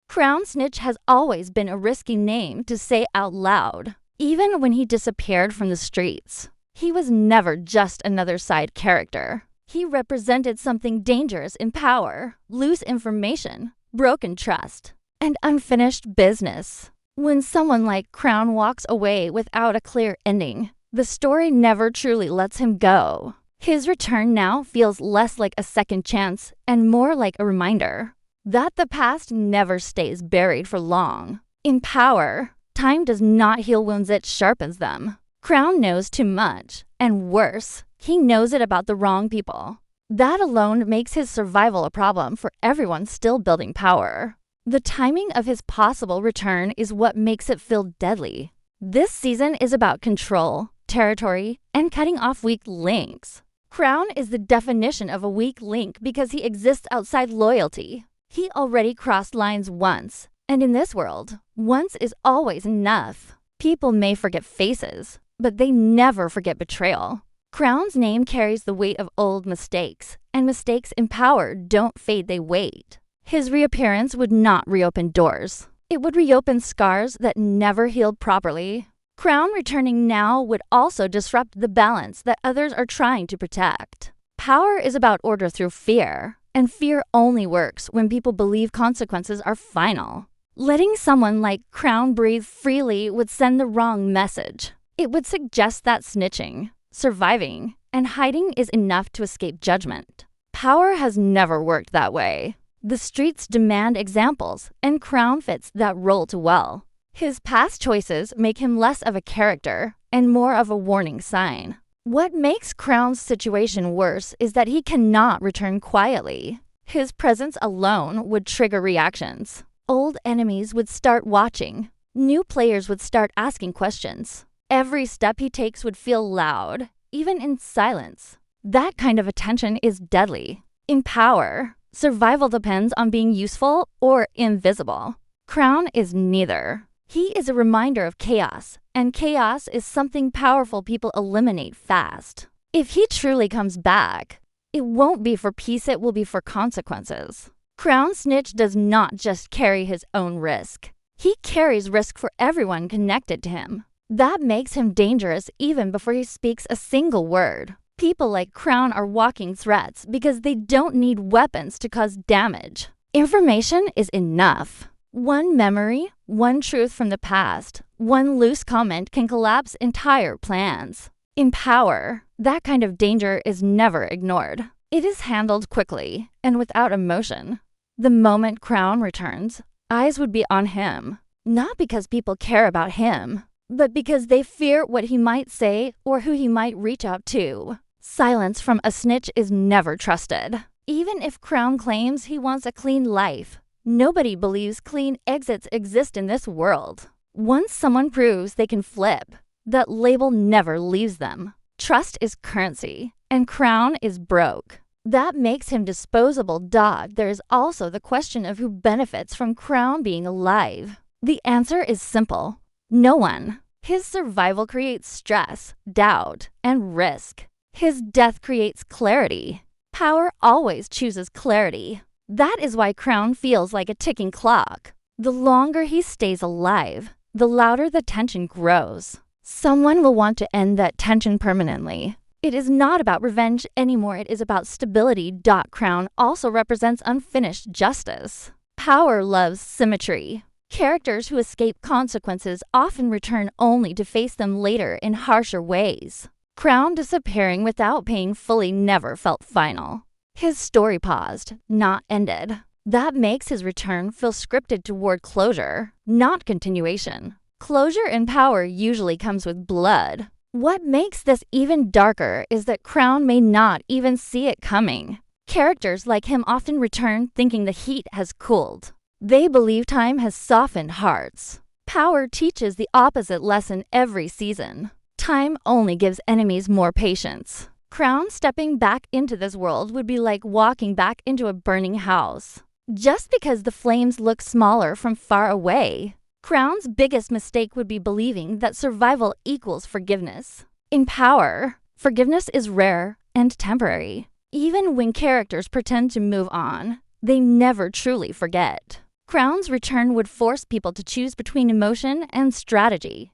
Crown Snitch has always been a risky name to say out loud. Even when he disappeared from the streets, he was never just another side character. He represented something dangerous in power, loose information, broken trust, and unfinished business. When someone like Crown walks away without a clear ending, the story never truly lets him go. His return now feels less like a second chance and more like a reminder that the past never stays buried for long. In power, time does not heal wounds, it sharpens them. Crown knows too much, and worse, he knows it about the wrong people. That alone makes his survival a problem for everyone still building power. The timing of his possible return is what makes it feel deadly. This season is about control, territory, and cutting off weak links. Crown is the definition of a weak link because he exists outside loyalty. He already crossed lines once, and in this world, once is always enough. People may forget faces, but they never forget betrayal. Crown's name carries the weight of old mistakes, and mistakes in power don't fade, they wait. His reappearance would not reopen doors. It would reopen scars that never healed properly. Crown returning now would also disrupt the balance that others are trying to protect. Power is about order through fear, and fear only works when people believe consequences are final. Letting someone like Crown breathe freely would send the wrong message. It would suggest that snitching, surviving, and hiding is enough to escape judgment. Power has never worked that way. The streets demand examples, and Crown fits that role too well. His past choices make him less of a character and more of a warning sign. What makes Crown's situation worse is that he cannot return quietly. His presence alone would trigger reactions. Old enemies would start watching. New players would start asking questions. Every step he takes would feel loud, even in silence. That kind of attention is deadly. In power, survival depends on being useful or invisible. Crown is neither. He is a reminder of chaos, and chaos is something powerful people eliminate fast. If he truly comes back, it won't be for peace, it will be for consequences. Crown Snitch does not just carry his own risk. He carries risk for everyone connected to him. That makes him dangerous even before he speaks a single word. People like Crown are walking threats because they don't need weapons to cause damage. Information is enough. One memory, one truth from the past, one loose comment can collapse entire plans. In power, that kind of danger is never ignored. It is handled quickly and without emotion. The moment Crown returns, eyes would be on him, not because people care about him, but because they fear what he might say or who he might reach out to. Silence from a snitch is never trusted. Even if Crown claims he wants a clean life, nobody believes clean exits exist in this world. Once someone proves they can flip, that label never leaves them. Trust is currency, and Crown is broke. That makes him disposable dog. There is also the question of who benefits from Crown being alive. The answer is simple. No one. His survival creates stress, doubt, and risk. His death creates clarity. Power always chooses clarity. That is why Crown feels like a ticking clock. The longer he stays alive, the louder the tension grows. Someone will want to end that tension permanently. It is not about revenge anymore, it is about stability. Crown also represents unfinished justice. Power loves symmetry. Characters who escape consequences often return only to face them later in harsher ways. Crown disappearing without paying fully never felt final. His story paused, not ended. That makes his return feel scripted toward closure, not continuation. Closure in power usually comes with blood. What makes this even darker is that Crown may not even see it coming. Characters like him often return thinking the heat has cooled. They believe time has softened hearts. Power teaches the opposite lesson every season. Time only gives enemies more patience. Crown stepping back into this world would be like walking back into a burning house. Just because the flames look smaller from far away. Crown's biggest mistake would be believing that survival equals forgiveness. In power, forgiveness is rare and temporary. Even when characters pretend to move on, they never truly forget. Crown's return would force people to choose between emotion and strategy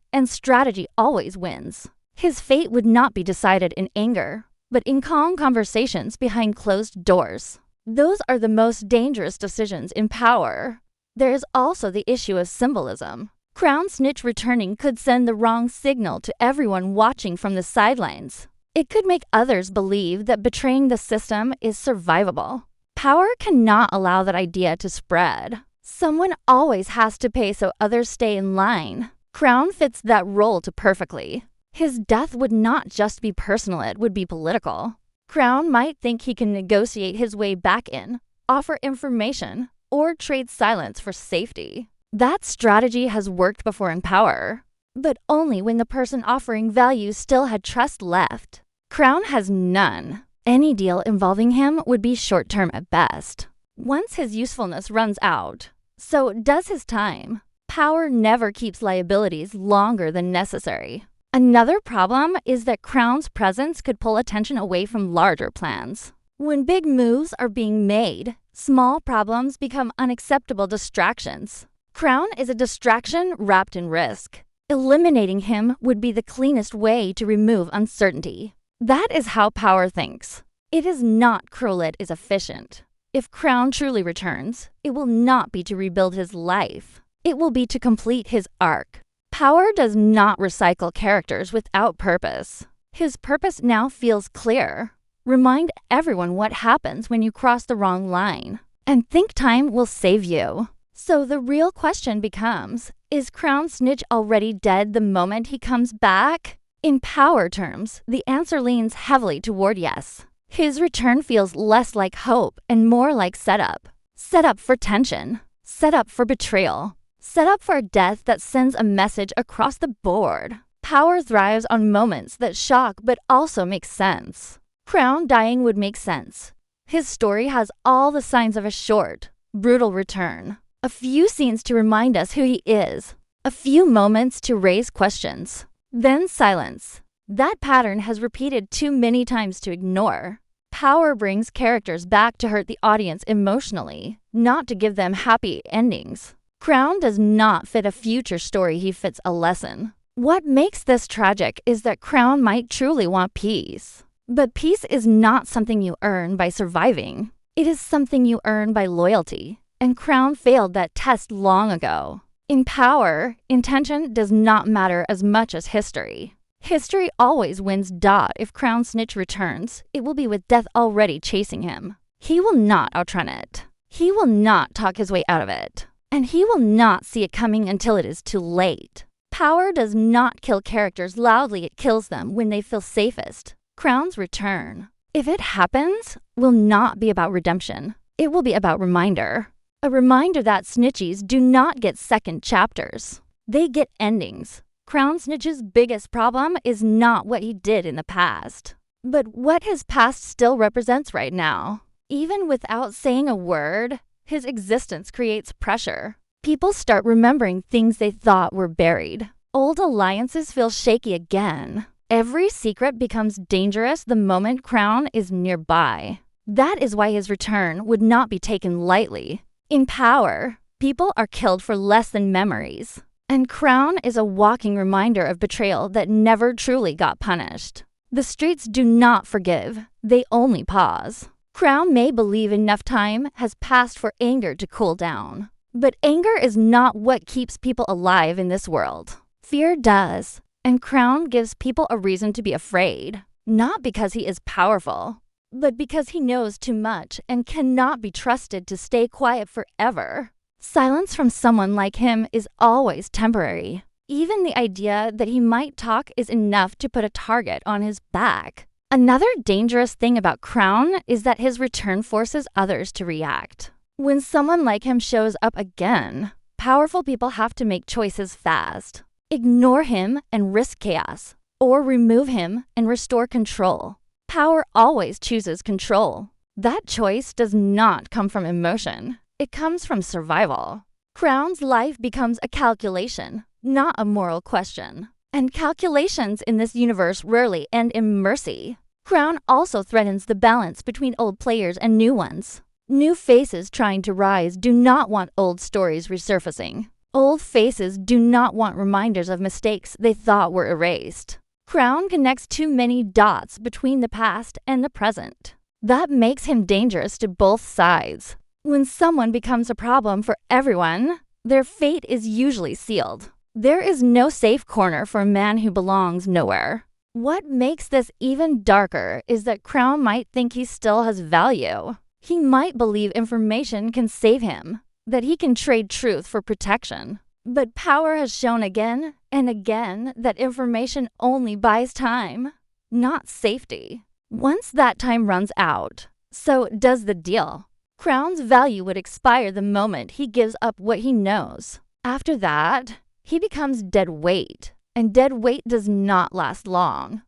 always wins. His fate would not be decided in anger, but in calm conversations behind closed doors. Those are the most dangerous decisions in power. There is also the issue of symbolism. Crown Snitch returning could send the wrong signal to everyone watching from the sidelines. It could make others believe that betraying the system is survivable. Power cannot allow that idea to spread. Someone always has to pay so others stay in line. Crown fits that role too perfectly. His death would not just be personal, it would be political. Crown might think he can negotiate his way back in, offer information, or trade silence for safety. That strategy has worked before in power, but only when the person offering value still had trust left. Crown has none. Any deal involving him would be short-term at best. Once his usefulness runs out, so does his time. Power never keeps liabilities longer than necessary. Another problem is that Crown's presence could pull attention away from larger plans. When big moves are being made, small problems become unacceptable distractions. Crown is a distraction wrapped in risk. Eliminating him would be the cleanest way to remove uncertainty. That is how power thinks. It is not cruel, it is efficient. If Crown truly returns, it will not be to rebuild his life. It will be to complete his arc. Power does not recycle characters without purpose. His purpose now feels clear. Remind everyone what happens when you cross the wrong line. And think time will save you. So the real question becomes, is Crown Snitch already dead the moment he comes back? In power terms, the answer leans heavily toward yes. His return feels less like hope and more like setup. Setup for tension. Setup for betrayal. Setup for a death that sends a message across the board. Power thrives on moments that shock but also make sense. Crown dying would make sense. His story has all the signs of a short, brutal return. A few scenes to remind us who he is. A few moments to raise questions. Then silence. That pattern has repeated too many times to ignore. Power brings characters back to hurt the audience emotionally, not to give them happy endings. Crown does not fit a future story, he fits a lesson. What makes this tragic is that Crown might truly want peace. But peace is not something you earn by surviving. It is something you earn by loyalty. And Crown failed that test long ago. In power, intention does not matter as much as history. History always wins. If Crown Snitch returns, it will be with death already chasing him. He will not outrun it. He will not talk his way out of it. And he will not see it coming until it is too late. Power does not kill characters loudly, it kills them when they feel safest. Crown's return, if it happens, will not be about redemption. It will be about reminder. A reminder that snitchies do not get second chapters. They get endings. Crown Snitch's biggest problem is not what he did in the past, but what his past still represents right now. Even without saying a word, his existence creates pressure. People start remembering things they thought were buried. Old alliances feel shaky again. Every secret becomes dangerous the moment Crown is nearby. That is why his return would not be taken lightly. In power, people are killed for less than memories. And Crown is a walking reminder of betrayal that never truly got punished. The streets do not forgive, they only pause. Crown may believe enough time has passed for anger to cool down. But anger is not what keeps people alive in this world. Fear does. And Crown gives people a reason to be afraid. Not because he is powerful, but because he knows too much and cannot be trusted to stay quiet forever. Silence from someone like him is always temporary. Even the idea that he might talk is enough to put a target on his back. Another dangerous thing about Crown is that his return forces others to react. When someone like him shows up again, powerful people have to make choices fast. Ignore him and risk chaos, or remove him and restore control. Power always chooses control. That choice does not come from emotion. It comes from survival. Crown's life becomes a calculation, not a moral question. And calculations in this universe rarely end in mercy. Crown also threatens the balance between old players and new ones. New faces trying to rise do not want old stories resurfacing. Old faces do not want reminders of mistakes they thought were erased. Crown connects too many dots between the past and the present. That makes him dangerous to both sides. When someone becomes a problem for everyone, their fate is usually sealed. There is no safe corner for a man who belongs nowhere. What makes this even darker is that Crown might think he still has value. He might believe information can save him, that he can trade truth for protection. But power has shown again and again that information only buys time, not safety. Once that time runs out, so does the deal. Crown's value would expire the moment he gives up what he knows. After that, he becomes dead weight, and dead weight does not last long.